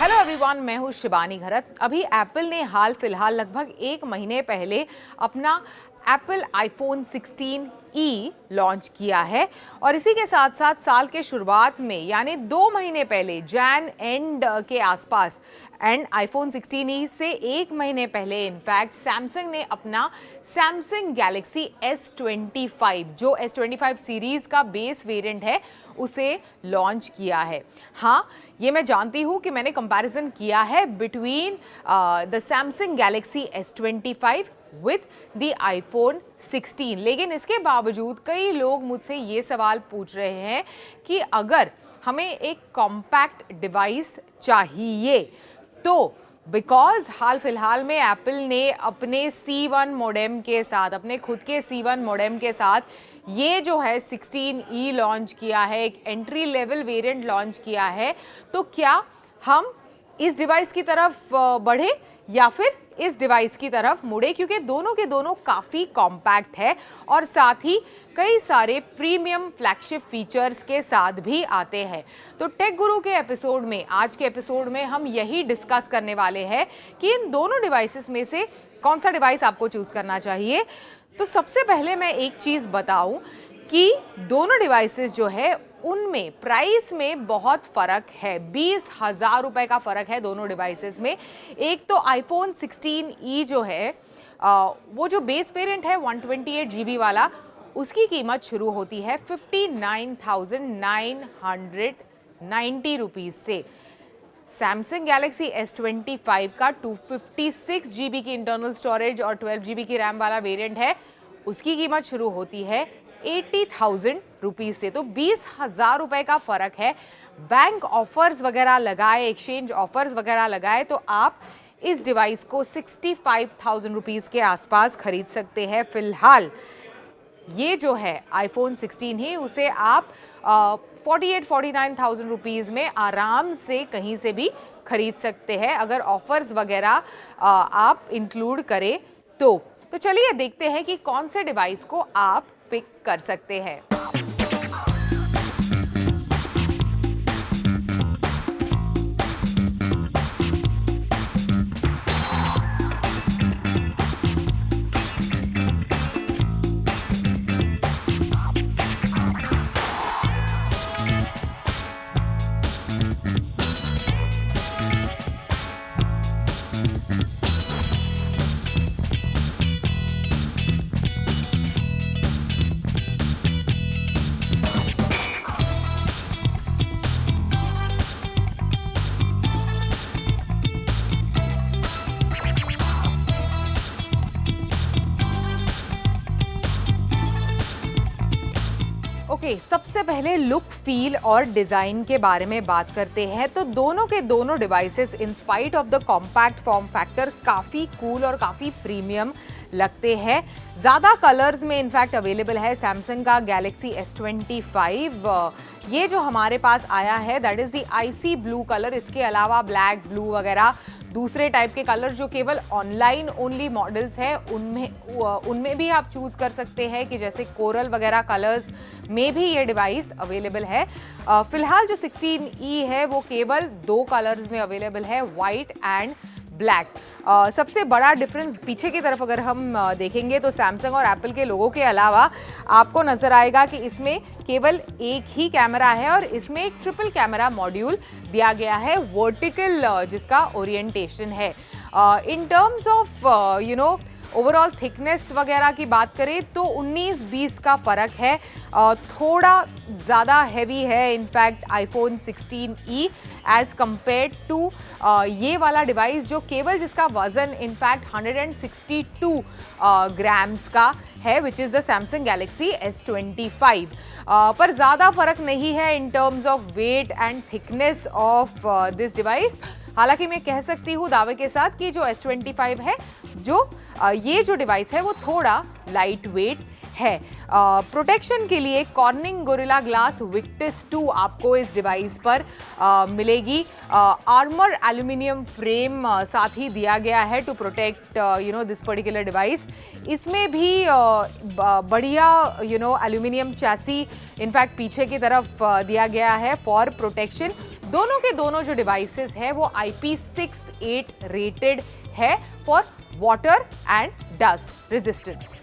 Hello everyone, मैं हूँ शिबानी घरत। अभी एप्पल ने हाल फिलहाल लगभग 1 महीने पहले अपना एप्पल आईफोन 16e लॉन्च किया है और इसी के साथ साथ साल के शुरुआत में यानी 2 महीने पहले जैन एंड के आसपास एंड आईफोन 16e से 1 महीने पहले इनफैक्ट सैमसंग ने अपना सैमसंग गैलेक्सी S25 जो S25 सीरीज का बेस वेरिएंट है उसे लॉन्च किया है। हाँ, ये मैं जानती हूँ कि मैंने कंपैरिजन किया है between the Samsung Galaxy S25 with the iPhone 16, लेकिन इसके बावजूद कई लोग मुझसे ये सवाल पूछ रहे हैं कि अगर हमें एक कॉम्पैक्ट डिवाइस चाहिए तो बिकॉज हाल फिलहाल में एप्पल ने अपने C1 मॉडेम के साथ, अपने खुद के C1 मॉडेम के साथ ये जो है 16e लॉन्च किया है, एक एंट्री लेवल वेरिएंट लॉन्च किया है, तो क्या हम इस डिवाइस की तरफ बढ़े या फिर इस डिवाइस की तरफ मुड़े, क्योंकि दोनों के दोनों काफ़ी कॉम्पैक्ट है और साथ ही कई सारे प्रीमियम फ्लैगशिप फीचर्स के साथ भी आते हैं। तो टेक गुरु के एपिसोड में, आज के एपिसोड में हम यही डिस्कस करने वाले हैं कि इन दोनों डिवाइसेस में से कौन सा डिवाइस आपको चूज़ करना चाहिए। तो सबसे पहले मैं एक चीज़ बताऊं कि दोनों डिवाइसेस जो है उनमें प्राइस में बहुत फ़र्क है। 20,000 रुपए का फ़र्क है दोनों डिवाइसेस में। एक तो आईफोन 16e जो है वो जो बेस वेरिएंट है 128 GB वाला, उसकी कीमत शुरू होती है 59,990 रुपीज़ से। सैमसंग गैलेक्सी S25 का 256 GB की इंटरनल स्टोरेज और 12 GB की रैम वाला वेरिएंट है, उसकी कीमत शुरू होती है 80,000 रुपीज़ से। तो 20,000 रुपए का फ़र्क है। बैंक ऑफर्स वगैरह लगाए, एक्सचेंज ऑफर्स वगैरह लगाए तो आप इस डिवाइस को 65,000 रुपीज़ के आसपास खरीद सकते हैं। फिलहाल ये जो है आईफोन 16 ही, उसे आप 48-49,000 रुपीज़ में आराम से कहीं से भी खरीद सकते हैं अगर ऑफर्स वगैरह आप इंक्लूड करें तो चलिए देखते हैं कि कौन से डिवाइस को आप पिक कर सकते हैं। सबसे पहले लुक, फील और डिज़ाइन के बारे में बात करते हैं। तो दोनों के दोनों devices in spite of the compact form factor काफ़ी कूल और काफ़ी प्रीमियम लगते हैं। ज़्यादा कलर्स में इनफैक्ट अवेलेबल है सैमसंग का गैलेक्सी S25। ये जो हमारे पास आया है that is the IC blue colour. इसके अलावा ब्लैक, ब्लू वगैरह दूसरे टाइप के कलर जो केवल ऑनलाइन ओनली मॉडल्स हैं उनमें भी आप चूज़ कर सकते हैं कि जैसे कोरल वगैरह कलर्स में भी ये डिवाइस अवेलेबल है। फिलहाल जो 16e है वो केवल 2 कलर्स में अवेलेबल है, वाइट एंड ब्लैक। सबसे बड़ा डिफरेंस पीछे की तरफ अगर हम देखेंगे तो सैमसंग और एप्पल के लोगों के अलावा आपको नज़र आएगा कि इसमें केवल एक ही कैमरा है और इसमें एक ट्रिपल कैमरा मॉड्यूल दिया गया है, वर्टिकल जिसका ओरिएंटेशन है। In terms of overall thickness वगैरह की बात करें तो 19-20 का फ़र्क है। थोड़ा ज़्यादा हैवी है in fact iPhone 16e as compare to ये वाला डिवाइस जो केवल जिसका वज़न इनफैक्ट 162 ग्राम्स का है, which is the Samsung Galaxy S25। पर ज़्यादा फ़र्क नहीं है in terms of weight and thickness of this device. हालांकि मैं कह सकती हूँ दावे के साथ कि जो S25 है, जो ये जो डिवाइस है वो थोड़ा लाइट वेट है। प्रोटेक्शन के लिए कॉर्निंग गोरिल्ला ग्लास विक्टस 2 आपको इस डिवाइस पर मिलेगी। आर्मर एल्यूमिनियम फ्रेम साथ ही दिया गया है to protect this particular device. इसमें भी बढ़िया एल्यूमिनियम चैसी इनफैक्ट पीछे की तरफ दिया गया है फॉर प्रोटेक्शन। दोनों के दोनों जो डिवाइसेस है वो IP68 रेटेड है for water and dust resistance.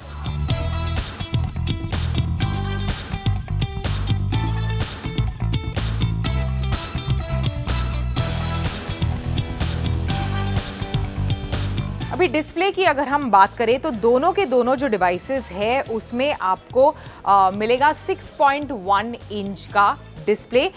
अभी डिस्प्ले की अगर हम बात करें तो दोनों के दोनों जो डिवाइसेस है उसमें आपको मिलेगा 6.1 इंच का डिस्प्ले।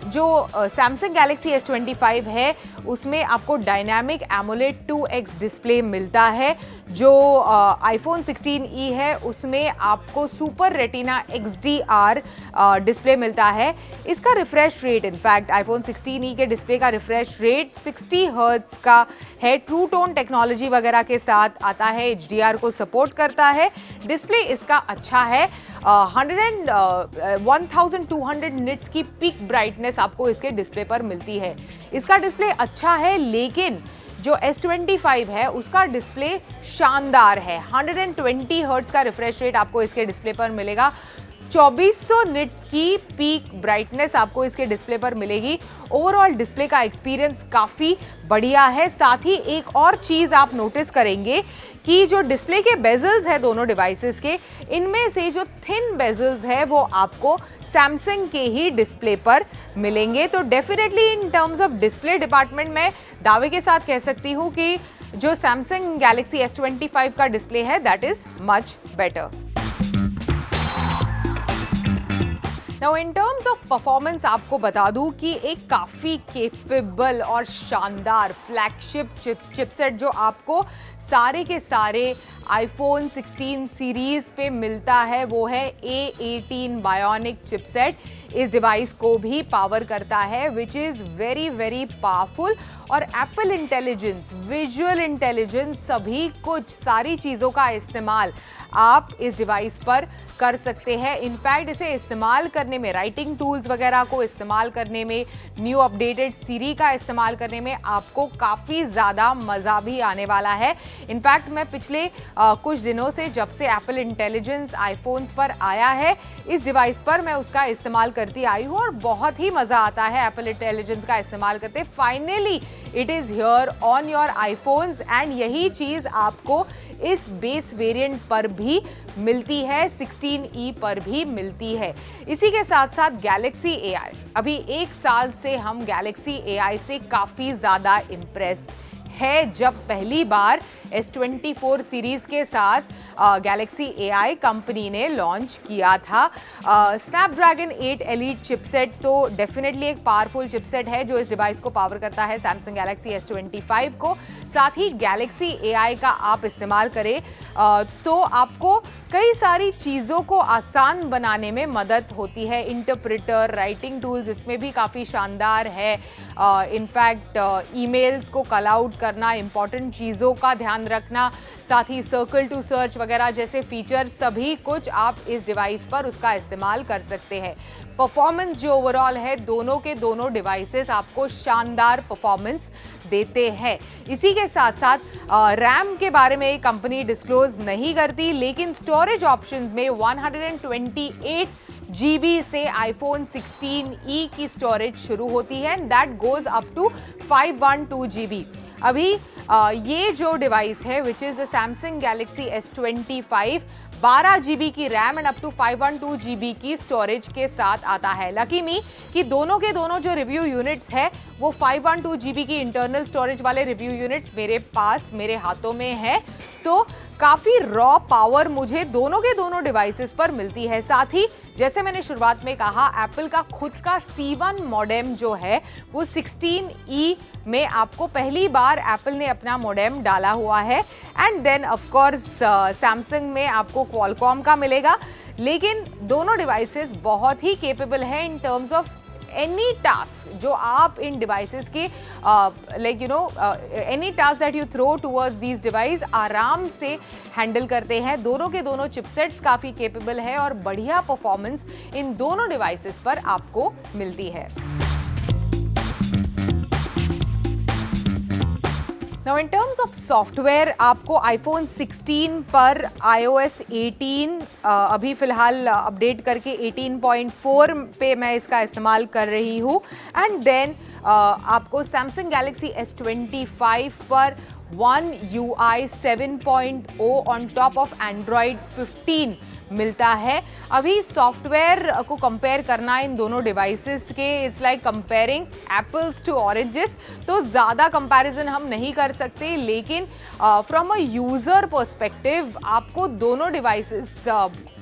जो सैमसंग गैलेक्सी S25 है उसमें आपको डायनामिक एमोलेड 2x डिस्प्ले मिलता है। जो आईफोन 16e है उसमें आपको सुपर रेटिना XDR डिस्प्ले मिलता है। इसका refresh rate, in fact iPhone 16e के डिस्प्ले का रिफ्रेश रेट 60 हर्ट्ज का है। ट्रू टोन टेक्नोलॉजी वगैरह के साथ आता है, HDR को सपोर्ट करता है। डिस्प्ले इसका अच्छा है। 1200 निट्स की पीक ब्राइटनेस आपको इसके डिस्प्ले पर मिलती है। इसका डिस्प्ले अच्छा है, लेकिन जो S25 है उसका डिस्प्ले शानदार है। 120 हर्ट्ज का रिफ्रेश रेट आपको इसके डिस्प्ले पर मिलेगा। 2400 निट्स की पीक ब्राइटनेस आपको इसके डिस्प्ले पर मिलेगी। ओवरऑल डिस्प्ले का एक्सपीरियंस काफ़ी बढ़िया है। साथ ही एक और चीज़ आप नोटिस करेंगे कि जो डिस्प्ले के बेजल्स है दोनों डिवाइसेस के, इनमें से जो थिन बेजल्स है वो आपको सैमसंग के ही डिस्प्ले पर मिलेंगे। तो definitely in terms of display department मैं दावे के साथ कह सकती हूँ कि जो सैमसंग गैलेक्सी S25 का डिस्प्ले है that is much better. Now in terms of performance आपको बता दूं कि एक काफ़ी केपेबल और शानदार फ्लैगशिप चिपसेट जो आपको सारे के सारे आईफोन 16 सीरीज पे मिलता है वो है A18 बायोनिक चिपसेट। इस डिवाइस को भी पावर करता है which is very very powerful. और एप्पल इंटेलिजेंस, विजुअल इंटेलिजेंस, सभी कुछ सारी चीज़ों का इस्तेमाल आप इस डिवाइस पर कर सकते हैं। इनफैक्ट इसे इस्तेमाल करने में, राइटिंग टूल्स वगैरह को इस्तेमाल करने में, न्यू अपडेटेड सीरी का इस्तेमाल करने में आपको काफ़ी ज़्यादा मज़ा भी आने वाला है। इनफैक्ट मैं पिछले कुछ दिनों से, जब से एप्पल इंटेलिजेंस आईफोन्स पर आया है, इस डिवाइस पर मैं उसका इस्तेमाल करती आई हूँ और बहुत ही मज़ा आता है एप्पल इंटेलिजेंस का इस्तेमाल करते। Finally it is here on your iPhones and यही चीज़ आपको इस बेस वेरिएंट पर भी मिलती है, 16e पर भी मिलती है। इसी के साथ साथ गैलेक्सी AI, अभी एक साल से हम गैलेक्सी AI से काफ़ी ज़्यादा इम्प्रेस्ड है। जब पहली बार S24 सीरीज के साथ गैलेक्सी AI कंपनी ने लॉन्च किया था। स्नैपड्रैगन 8 एलीट चिपसेट तो डेफिनेटली एक पावरफुल चिपसेट है जो इस डिवाइस को पावर करता है, सैमसंग गैलेक्सी S25 को। साथ ही गैलेक्सी AI का आप इस्तेमाल करें तो आपको कई सारी चीज़ों को आसान बनाने में मदद होती है। इंटरप्रेटर, राइटिंग टूल्स इसमें भी काफ़ी शानदार है। इनफैक्ट ईमेल्स को कॉल आउट करना, इंपॉर्टेंट चीज़ों का ध्यान रखना, साथ ही सर्कल टू सर्च वगैरह जैसे फीचर, सभी कुछ आप इस डिवाइस पर उसका इस्तेमाल कर सकते हैं। परफॉर्मेंस जो ओवरऑल है, दोनों के दोनों डिवाइसेस आपको शानदार परफॉर्मेंस देते हैं। इसी के साथ साथ रैम के बारे में कंपनी डिस्क्लोज नहीं करती, लेकिन स्टोरेज ऑप्शंस में 128 GB से आईफोन 16e की स्टोरेज शुरू होती है and that goes up to 512 GB। अभी ये जो डिवाइस है which is the Samsung Galaxy S25, 12 GB की RAM and up to 512 GB की स्टोरेज के साथ आता है। लकी मी कि दोनों के दोनों जो रिव्यू यूनिट्स है वो 512 GB की इंटरनल स्टोरेज वाले रिव्यू यूनिट्स मेरे पास, मेरे हाथों में है। तो काफ़ी रॉ पावर मुझे दोनों के दोनों डिवाइसेस पर मिलती है। साथ ही जैसे मैंने शुरुआत में कहा, एप्पल का खुद का C1 मॉडेम जो है वो 16e में आपको पहली बार एप्पल ने अपना मॉडेम डाला हुआ है। And then of course Samsung में आपको क्वालकॉम का मिलेगा। लेकिन दोनों डिवाइसेस बहुत ही केपेबल है in terms of any task जो आप इन डिवाइसेस के any task that you throw towards these device आराम से हैंडल करते हैं। दोनों के दोनों चिपसेट्स काफ़ी केपेबल है और बढ़िया परफॉर्मेंस इन दोनों डिवाइसेस पर आपको मिलती है। Now in terms of software, आपको iPhone 16 पर iOS 18 अभी फ़िलहाल अपडेट करके 18.4 पे मैं इसका इस्तेमाल कर रही हूँ। एंड देन आपको Samsung Galaxy S25 पर One UI 7.0 on top of Android 15 मिलता है। अभी सॉफ्टवेयर को कंपेयर करना इन दोनों डिवाइसेस के it's like comparing apples to oranges, तो ज़्यादा कंपैरिजन हम नहीं कर सकते, लेकिन फ्रॉम अ यूज़र पर्सपेक्टिव आपको दोनों डिवाइसेस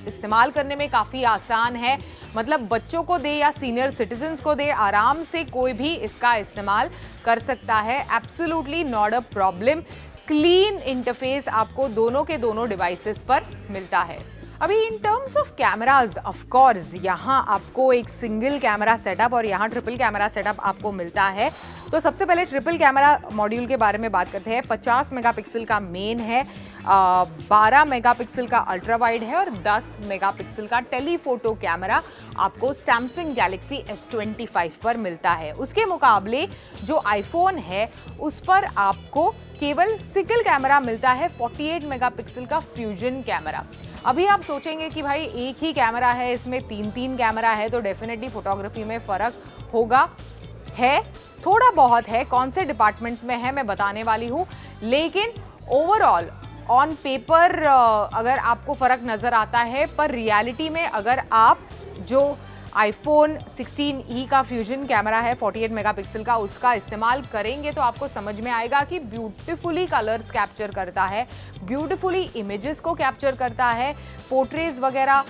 इस्तेमाल करने में काफ़ी आसान है। मतलब बच्चों को दे या सीनियर सिटीजन्स को दे, आराम से कोई भी इसका इस्तेमाल कर सकता है। Absolutely not a problem. Clean interface आपको दोनों के दोनों डिवाइसेस पर मिलता है। अभी इन terms of cameras, of course यहाँ आपको एक सिंगल कैमरा सेटअप और यहाँ ट्रिपल कैमरा सेटअप आपको मिलता है। तो सबसे पहले ट्रिपल कैमरा मॉड्यूल के बारे में बात करते हैं। 50 मेगापिक्सल का मेन है, 12 मेगापिक्सल का अल्ट्रा वाइड है और 10 मेगापिक्सल का टेलीफोटो कैमरा आपको Samsung Galaxy S25 पर मिलता है। उसके मुकाबले जो iPhone है उस पर आपको केवल सिंगल कैमरा मिलता है, 48 मेगापिक्सल का फ्यूजन कैमरा। अभी आप सोचेंगे कि भाई एक ही कैमरा है, इसमें तीन कैमरा है, तो डेफिनेटली फोटोग्राफी में फ़र्क होगा। है, थोड़ा बहुत है, कौन से डिपार्टमेंट्स में है मैं बताने वाली हूँ, लेकिन ओवरऑल ऑन पेपर अगर आपको फ़र्क नज़र आता है, पर रियलिटी में अगर आप जो iPhone 16e का फ्यूजन कैमरा है 48 मेगापिक्सल का, उसका इस्तेमाल करेंगे तो आपको समझ में आएगा कि ब्यूटीफुली कलर्स कैप्चर करता है, ब्यूटीफुली इमेजेस को कैप्चर करता है, पोर्ट्रेट्स वगैरह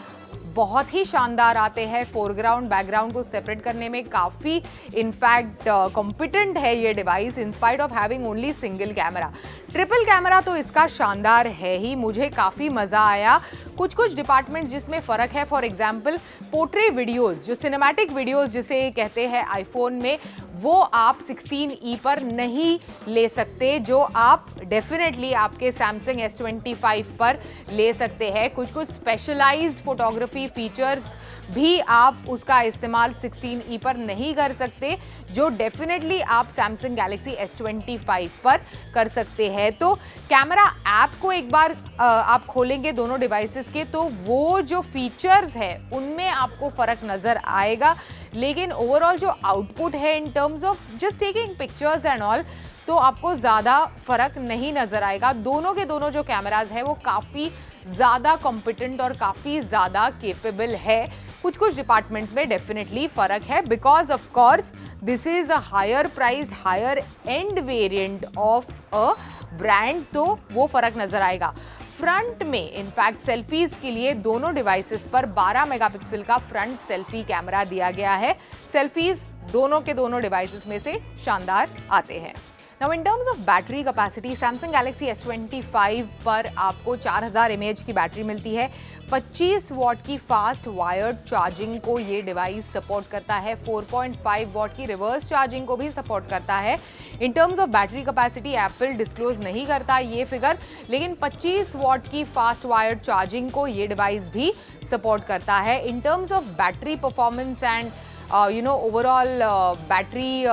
बहुत ही शानदार आते हैं। फोरग्राउंड बैकग्राउंड को सेपरेट करने में काफ़ी इनफैक्ट कॉम्पिटेंट है ये device, in spite of having only single camera. Triple camera तो इसका शानदार है ही, मुझे काफ़ी मज़ा आया। कुछ डिपार्टमेंट्स जिसमें फ़र्क है, फॉर एग्जांपल पोर्ट्रेट वीडियोस, जो सिनेमैटिक वीडियोस जिसे कहते हैं आईफोन में, वो आप 16e पर नहीं ले सकते, जो आप डेफिनेटली आपके Samsung S25 पर ले सकते हैं। कुछ स्पेशलाइज्ड फोटोग्राफी फीचर्स भी आप उसका इस्तेमाल 16e पर नहीं कर सकते, जो डेफिनेटली आप Samsung Galaxy S25 पर कर सकते हैं। तो कैमरा ऐप को एक बार आप खोलेंगे दोनों डिवाइसेस के, तो वो जो फीचर्स है उनमें आपको फ़र्क नज़र आएगा, लेकिन ओवरऑल जो आउटपुट है in terms of just taking pictures and all, तो आपको ज़्यादा फ़र्क नहीं नज़र आएगा। दोनों के दोनों जो कैमराज है वो काफ़ी ज़्यादा कॉम्पिटेंट और काफ़ी ज़्यादा केपेबल है। कुछ डिपार्टमेंट्स में डेफिनेटली फ़र्क है, because of course this is a higher price, higher end variant of a brand, तो वो फ़र्क नज़र आएगा। फ्रंट में इनफैक्ट सेल्फीज़ के लिए दोनों डिवाइसेस पर 12 मेगापिक्सल का फ्रंट सेल्फी कैमरा दिया गया है। सेल्फीज़ दोनों के दोनों डिवाइसेस में से शानदार आते हैं। Now in terms of battery capacity, Samsung Galaxy S25 पर आपको 4000 mAh की बैटरी मिलती है। 25 वॉट की फास्ट वायर्ड चार्जिंग को ये डिवाइस सपोर्ट करता है, 4.5 वॉट की रिवर्स चार्जिंग को भी सपोर्ट करता है। In terms of battery capacity Apple disclose नहीं करता ये फिगर, लेकिन 25 वॉट की फास्ट वायर्ड चार्जिंग को ये डिवाइस भी सपोर्ट करता है। In terms of battery performance and overall battery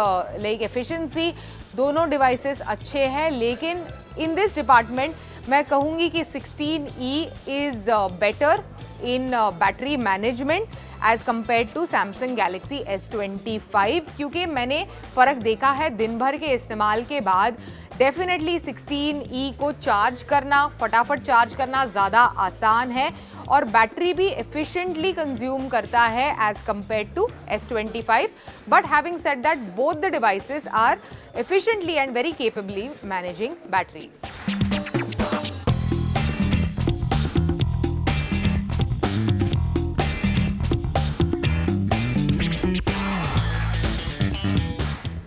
like efficiency, दोनों डिवाइसेस अच्छे हैं, लेकिन इन दिस डिपार्टमेंट मैं कहूँगी कि 16e is better in battery management as compare to Samsung Galaxy S25, क्योंकि मैंने फ़र्क देखा है दिन भर के इस्तेमाल के बाद। डेफिनेटली 16e को चार्ज करना, फटाफट चार्ज करना ज़्यादा आसान है और बैटरी भी एफिशिएंटली कंज्यूम करता है as compare to S25। But having said that, both the devices are efficiently and very capably managing battery.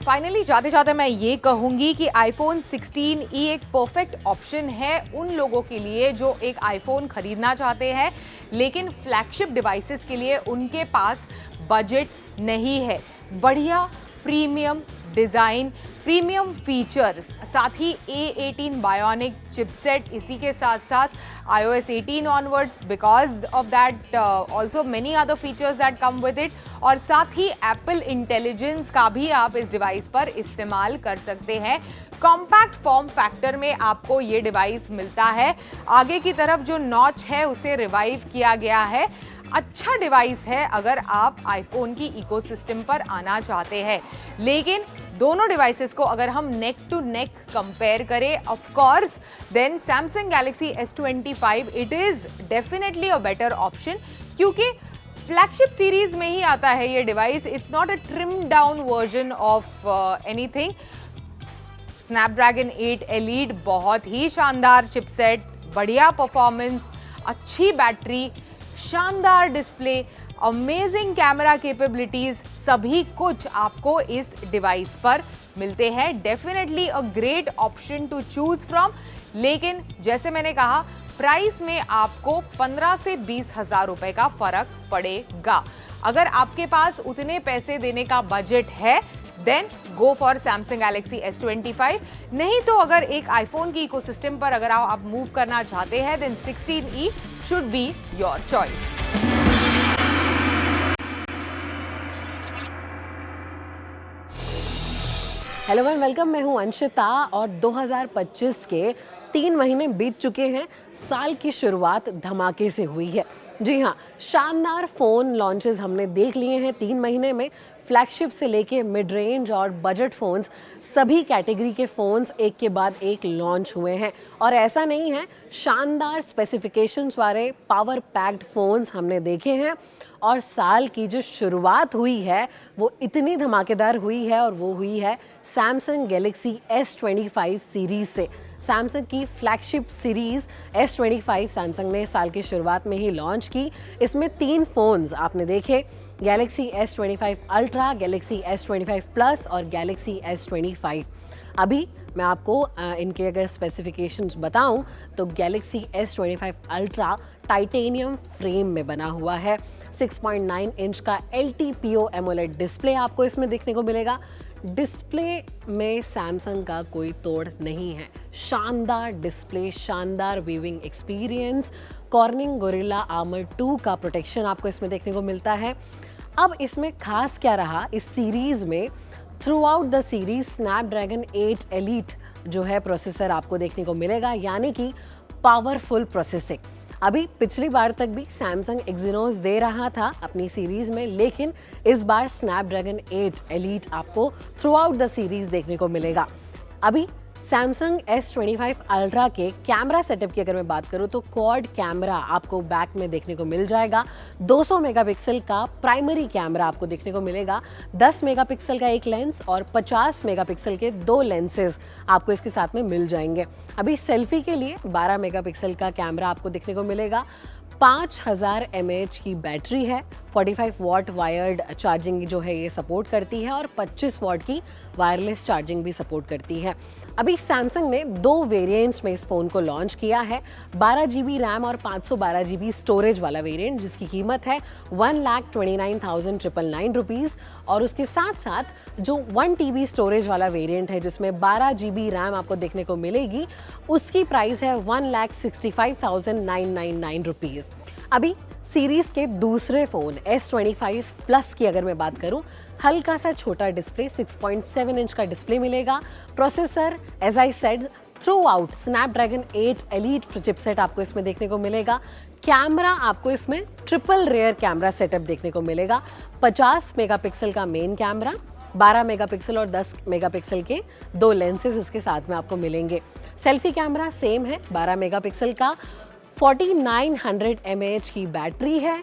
Finally जाते जाते मैं ये कहूँगी कि iPhone 16e एक परफेक्ट ऑप्शन है उन लोगों के लिए जो एक iPhone खरीदना चाहते हैं, लेकिन फ्लैगशिप डिवाइसेस के लिए उनके पास बजट नहीं है। बढ़िया प्रीमियम डिज़ाइन, प्रीमियम फीचर्स, साथ ही A18 बायोनिक चिपसेट, इसी के साथ साथ iOS 18 onwards, because of that also many other features that come with it, और साथ ही एप्पल इंटेलिजेंस का भी आप इस डिवाइस पर इस्तेमाल कर सकते हैं। कॉम्पैक्ट फॉर्म फैक्टर में आपको ये डिवाइस मिलता है। आगे की तरफ जो नॉच है उसे रिवाइव किया गया है। अच्छा डिवाइस है अगर आप आईफोन की इकोसिस्टम पर आना चाहते हैं, लेकिन दोनों डिवाइसेस को अगर हम नेक टू नेक कंपेयर करें, of course then Samsung Galaxy S25 it is definitely a better option, क्योंकि फ्लैगशिप सीरीज में ही आता है ये device. It's not a trim down version of anything. Snapdragon 8 elite बहुत ही शानदार चिपसेट, बढ़िया परफॉर्मेंस, अच्छी बैटरी, शानदार डिस्प्ले, अमेजिंग कैमरा कैपेबिलिटीज, सभी कुछ आपको इस डिवाइस पर मिलते हैं। Definitely a great option to choose from. लेकिन जैसे मैंने कहा, प्राइस में आपको 15 से 20 हजार रुपए का फर्क पड़ेगा। अगर आपके पास उतने पैसे देने का बजट है then go for Samsung Galaxy S25। नहीं तो अगर एक आईफोन की इकोसिस्टम पर अगर आप मूव करना चाहते हैं then 16E should be your choice. Hello and welcome, मैं हूं अंशिता और 2025 के 3 महीने बीत चुके हैं। साल की शुरुआत धमाके से हुई है। जी हाँ, शानदार फ़ोन लॉन्चेस हमने देख लिए हैं 3 महीने में। फ्लैगशिप से लेके मिड रेंज और बजट फ़ोन्स, सभी कैटेगरी के फ़ोन्स एक के बाद एक लॉन्च हुए हैं। और ऐसा नहीं है, शानदार स्पेसिफिकेशंस वाले पावर पैक्ड फ़ोन्स हमने देखे हैं। और साल की जो शुरुआत हुई है वो इतनी धमाकेदार हुई है, और वो हुई है सैमसंग गैलेक्सी S25 सीरीज़ से। सैमसंग की फ्लैगशिप सीरीज़ S25 सैमसंग ने साल की शुरुआत में ही लॉन्च की। इसमें 3 फ़ोन्स आपने देखे, Galaxy S25 ultra, Galaxy S25 plus और गैलेक्सी S25। अभी मैं आपको इनके अगर स्पेसिफिकेशंस बताऊं तो Galaxy S25 ultra titanium frame में बना हुआ है। 6.9 इंच का LTPO एमोलेड डिस्प्ले आपको इसमें देखने को मिलेगा। डिस्प्ले में सैमसंग का कोई तोड़ नहीं है। शानदार डिस्प्ले, शानदार viewing experience, cornering gorilla armour 2 का प्रोटेक्शन आपको इसमें देखने को मिलता है। अब इसमें खास क्या रहा इस सीरीज़ में, through out the series Snapdragon 8 elite जो है प्रोसेसर आपको देखने को मिलेगा, यानी कि पावरफुल प्रोसेसिंग। अभी पिछली बार तक भी सैमसंग एक्सिनोस दे रहा था अपनी सीरीज़ में, लेकिन इस बार स्नैपड्रैगन 8 एलीट आपको थ्रू आउट द सीरीज़ देखने को मिलेगा। अभी सैमसंग S25 अल्ट्रा के कैमरा सेटअप की अगर मैं बात करूं तो क्वाड कैमरा आपको बैक में देखने को मिल जाएगा। 200 मेगापिक्सल का प्राइमरी कैमरा आपको देखने को मिलेगा। 10 मेगापिक्सल का एक लेंस और 50 मेगापिक्सल के 2 लेंसेज आपको इसके साथ में मिल जाएंगे। अभी सेल्फी के लिए 12 मेगापिक्सल का कैमरा आपको देखने को मिलेगा। 5000 mAh की बैटरी है, 45 वॉट वायर्ड चार्जिंग जो है ये सपोर्ट करती है और 25 वॉट की वायरलेस चार्जिंग भी सपोर्ट करती है। अभी सैमसंग ने 2 वेरिएंट्स में इस फ़ोन को लॉन्च किया है। 12 GB रैम और 512 GB स्टोरेज वाला वेरिएंट, जिसकी कीमत है 1,29,999 रुपीज़। और उसके साथ साथ जो 1 TB स्टोरेज वाला वेरिएंट है जिसमें 12 GB रैम आपको देखने को मिलेगी, उसकी प्राइस है 1,65,999 रुपीज़। अभी सीरीज़ के दूसरे फ़ोन S25 प्लस की अगर मैं बात करूं, हल्का सा छोटा डिस्प्ले, 6.7 इंच का डिस्प्ले मिलेगा। Processor as I said throughout Snapdragon 8 elite chipset आपको इसमें देखने को मिलेगा। कैमरा आपको इसमें ट्रिपल रेयर कैमरा सेटअप देखने को मिलेगा। 50 मेगापिक्सल का मेन कैमरा, 12 मेगापिक्सल और 10 मेगापिक्सल के 2 लेंसेज इसके साथ में आपको मिलेंगे। सेल्फी कैमरा सेम है, 12 मेगापिक्सल का, 4900 mAh की बैटरी है।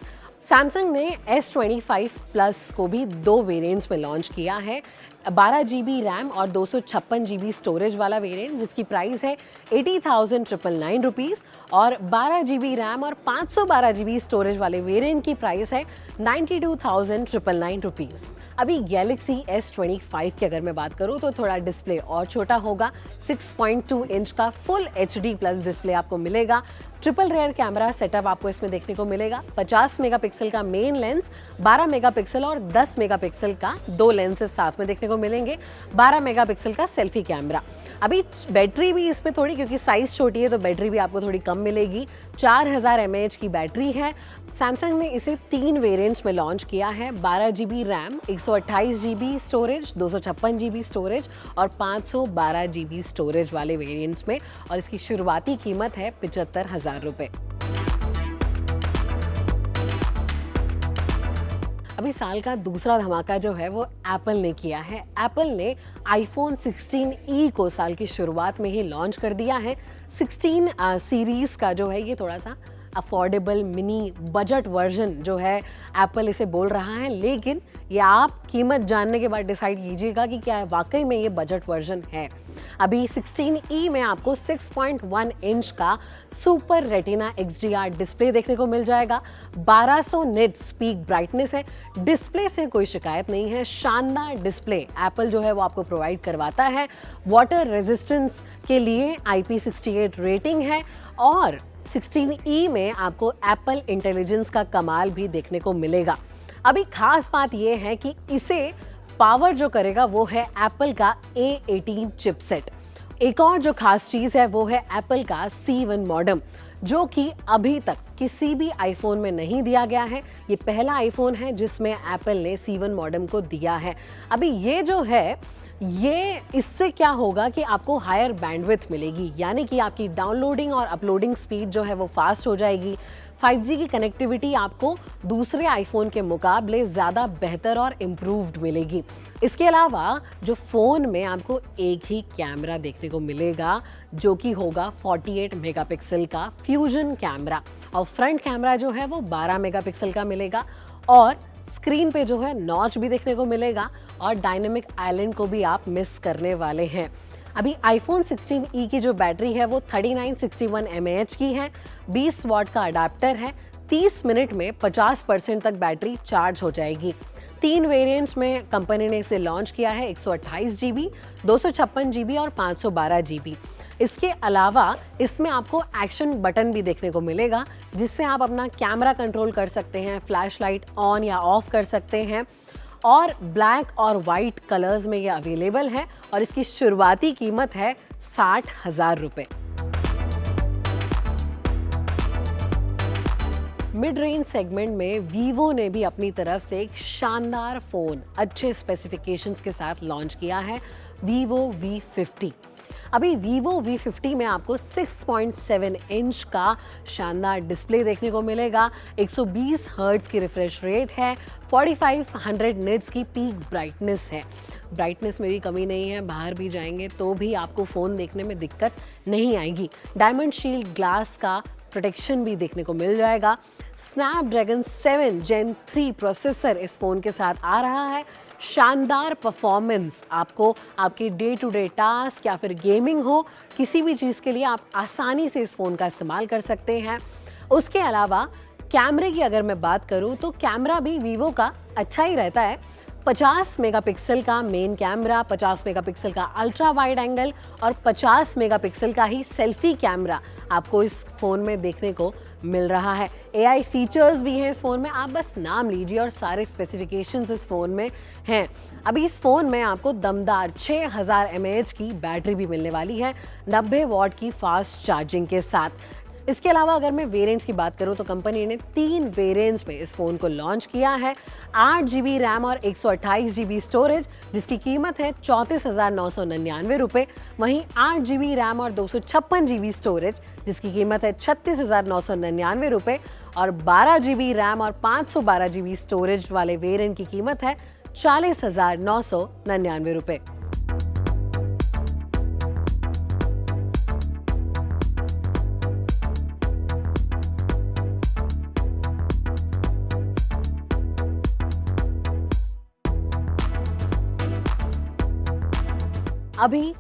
सैमसंग ने S25 प्लस को भी 2 वेरिएंट्स में लॉन्च किया है। 12 GB रैम और 256 GB स्टोरेज वाला वेरिएंट, जिसकी प्राइस है 80,999 रुपीज़, और 12 GB रैम और 512 GB स्टोरेज वाले वेरिएंट की प्राइस है 92,999 रुपीज़। अभी गैलेक्सी S25 की अगर मैं बात करूं तो थोड़ा डिस्प्ले और छोटा होगा। 6.2 इंच का फुल HD प्लस डिस्प्ले आपको मिलेगा। ट्रिपल रेयर कैमरा सेटअप आपको इसमें देखने को मिलेगा। 50 मेगापिक्सल मेगापिक्सल का मेन लेंस, 12 मेगापिक्सल और 10 मेगापिक्सल का दो लेंसेज साथ में देखने को मिलेंगे, 12 मेगापिक्सल का सेल्फी कैमरा। अभी बैटरी भी इसमें थोड़ी, क्योंकि साइज छोटी है तो बैटरी भी आपको थोड़ी कम मिलेगी, 4000 mAh की बैटरी है। सैमसंग ने इसे 3 वेरिएंट्स में लॉन्च किया है, 12 GB RAM, 128 GB storage, 256 GB storage और 512 GB स्टोरेज वाले वेरिएंट्स में, और इसकी शुरुआती कीमत है 75,000 रुपये। अभी साल का दूसरा धमाका जो है वो एप्पल ने किया है। एप्पल ने आईफोन 16e को साल की शुरुआत में ही लॉन्च कर दिया है। 16 सीरीज का जो है ये थोड़ा सा अफोर्डेबल मिनी बजट वर्जन जो है एप्पल इसे बोल रहा है, लेकिन ये आप कीमत जानने के बाद डिसाइड कीजिएगा कि क्या वाकई में ये बजट वर्जन है। अभी 16e में आपको 6.1 इंच का सुपर रेटिना XDR डिस्प्ले देखने को मिल जाएगा, 1200 निट्स पीक ब्राइटनेस है, डिस्प्ले से कोई शिकायत नहीं है, शानदार डिस्प्ले एप्पल जो है वो आपको प्रोवाइड करवाता है, वाटर रेजिस्टेंस के लिए IP68 रेटिंग है, और 16e में आपको एप्पल इंटेलिजेंस का कमाल भी देखने को मिलेगा। अभी खास बात यह है कि इसे पावर जो करेगा वो है एप्पल का A18 चिपसेट। एक और जो खास चीज है वो है एप्पल का C1 मॉडेम, जो कि अभी तक किसी भी आईफोन में नहीं दिया गया है। ये पहला आईफोन है जिसमें एप्पल ने C1 मॉडेम को दिया है। अभी ये जो है ये इससे क्या होगा कि आपको हायर बैंडविड्थ मिलेगी, यानी कि आपकी डाउनलोडिंग और अपलोडिंग स्पीड जो है वो फास्ट हो जाएगी। 5G की कनेक्टिविटी आपको दूसरे आईफोन के मुकाबले ज़्यादा बेहतर और इम्प्रूव्ड मिलेगी। इसके अलावा जो फ़ोन में आपको एक ही कैमरा देखने को मिलेगा जो कि होगा 48 मेगापिक्सल का फ्यूजन कैमरा, और फ्रंट कैमरा जो है वो 12 मेगापिक्सल का मिलेगा, और स्क्रीन पे जो है नॉच भी देखने को मिलेगा, और डायनेमिक आइलैंड को भी आप मिस करने वाले हैं। अभी आईफोन 16e की जो बैटरी है वो 3961 mAh की है, 20 वॉट का अडाप्टर है, 30 मिनट में 50% तक बैटरी चार्ज हो जाएगी। 3 वेरिएंट्स में कंपनी ने इसे लॉन्च किया है, 128 GB, 256 GB और 512 GB। इसके अलावा इसमें आपको एक्शन बटन भी देखने को मिलेगा, जिससे आप अपना कैमरा कंट्रोल कर सकते हैं, फ्लैश लाइट ऑन या ऑफ कर सकते हैं, और ब्लैक और वाइट कलर्स में ये अवेलेबल है, और इसकी शुरुआती कीमत है 60,000 रुपये। मिड रेंज सेगमेंट में वीवो ने भी अपनी तरफ से एक शानदार फोन अच्छे स्पेसिफिकेशंस के साथ लॉन्च किया है, वीवो V50। अभी वीवो V50 में आपको 6.7 इंच का शानदार डिस्प्ले देखने को मिलेगा, 120 हर्ट्ज की रिफ्रेश रेट है, 4500 निट्स की पीक ब्राइटनेस है। ब्राइटनेस में भी कमी नहीं है, बाहर भी जाएंगे तो भी आपको फ़ोन देखने में दिक्कत नहीं आएगी। डायमंड शील्ड ग्लास का प्रोटेक्शन भी देखने को मिल जाएगा। स्नैपड्रैगन 7 Gen 3 प्रोसेसर इस फ़ोन के साथ आ रहा है। शानदार परफॉर्मेंस, आपको आपके डे टू डे टास्क या फिर गेमिंग हो, किसी भी चीज़ के लिए आप आसानी से इस फ़ोन का इस्तेमाल कर सकते हैं। उसके अलावा कैमरे की अगर मैं बात करूं तो कैमरा भी वीवो का अच्छा ही रहता है। 50 मेगापिक्सल का मेन कैमरा, 50 मेगापिक्सल का अल्ट्रा वाइड एंगल और 50 मेगापिक्सल का ही सेल्फी कैमरा आपको इस फ़ोन में देखने को मिल रहा है। AI फीचर्स भी हैं इस फ़ोन में, आप बस नाम लीजिए और सारे स्पेसिफिकेशंस इस फ़ोन में हैं। अभी इस फ़ोन में आपको दमदार 6000 mAh की बैटरी भी मिलने वाली है, 90 वॉट की फास्ट चार्जिंग के साथ। इसके अलावा अगर मैं वेरिएंट्स की बात करूं तो कंपनी ने 3 वेरिएंट्स में इस फ़ोन को लॉन्च किया है, 8 GB रैम और 128 GB स्टोरेज, जिसकी कीमत है 34,999 रुपये। वहीं 8 GB रैम और 256 GB स्टोरेज, जिसकी कीमत है 36,999 रुपये, और 12 GB रैम और 512 GB स्टोरेज वाले वेरिएंट की कीमत है 40,999 रुपये। अभी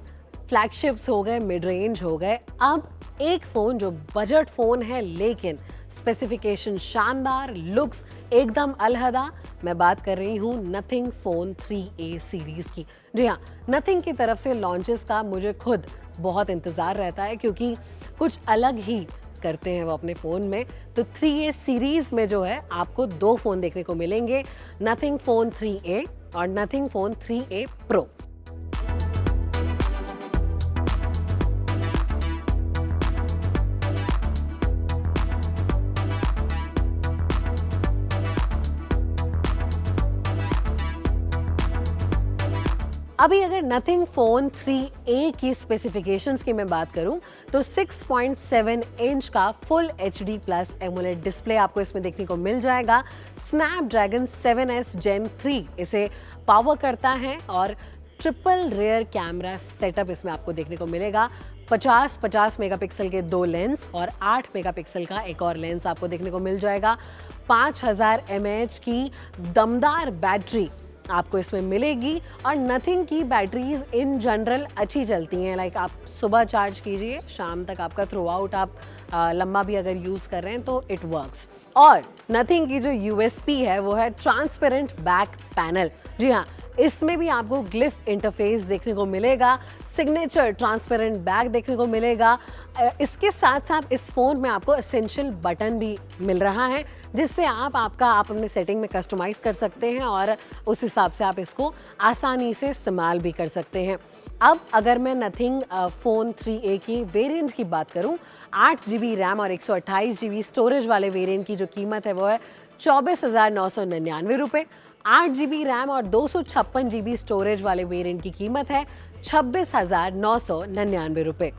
फ्लैगशिप्स हो गए, मिड रेंज हो गए, अब एक फ़ोन जो बजट फ़ोन है लेकिन स्पेसिफिकेशन शानदार, लुक्स एकदम अलहदा। मैं बात कर रही हूँ नथिंग फ़ोन 3A सीरीज़ की। जी हाँ, नथिंग की तरफ से लॉन्चेस का मुझे खुद बहुत इंतज़ार रहता है, क्योंकि कुछ अलग ही करते हैं वो अपने फ़ोन में, तो 3A सीरीज़ में जो है आपको 2 फ़ोन देखने को मिलेंगे, नथिंग फ़ोन 3A और नथिंग फ़ोन 3A प्रो। अभी अगर नथिंग फ़ोन 3A की स्पेसिफिकेशंस की मैं बात करूं तो 6.7 इंच का full HD plus AMOLED display आपको इसमें देखने को मिल जाएगा। स्नैपड्रैगन 7S Gen 3 इसे पावर करता है और ट्रिपल रेयर कैमरा सेटअप इसमें आपको देखने को मिलेगा। 50 मेगापिक्सल के 2 लेंस और 8 मेगापिक्सल का एक और लेंस आपको देखने को मिल जाएगा। 5000 mAh की दमदार बैटरी आपको इसमें मिलेगी और नथिंग की बैटरीज इन जनरल अच्छी चलती हैं। लाइक आप सुबह चार्ज कीजिए, शाम तक आपका थ्रू आउट आप लंबा भी अगर यूज़ कर रहे हैं तो इट वर्क्स। और नथिंग की जो USP है वो है ट्रांसपेरेंट बैक पैनल। जी हाँ, इसमें भी आपको ग्लिफ इंटरफेस देखने को मिलेगा, सिग्नेचर ट्रांसपेरेंट बैक देखने को मिलेगा। इसके साथ साथ इस फ़ोन में आपको एसेंशियल बटन भी मिल रहा है जिससे आप अपने सेटिंग में कस्टमाइज़ कर सकते हैं और उस हिसाब से आप इसको आसानी से इस्तेमाल भी कर सकते हैं। अब अगर मैं नथिंग फ़ोन 3A की वेरिएंट की बात करूं, 8 GB रैम और 128 GB स्टोरेज वाले वेरिएंट की जो कीमत है वो है 24,999 रुपये। 8 GB रैम और 256 GB स्टोरेज वाले वेरिएंट की कीमत है 26,999 रुपये।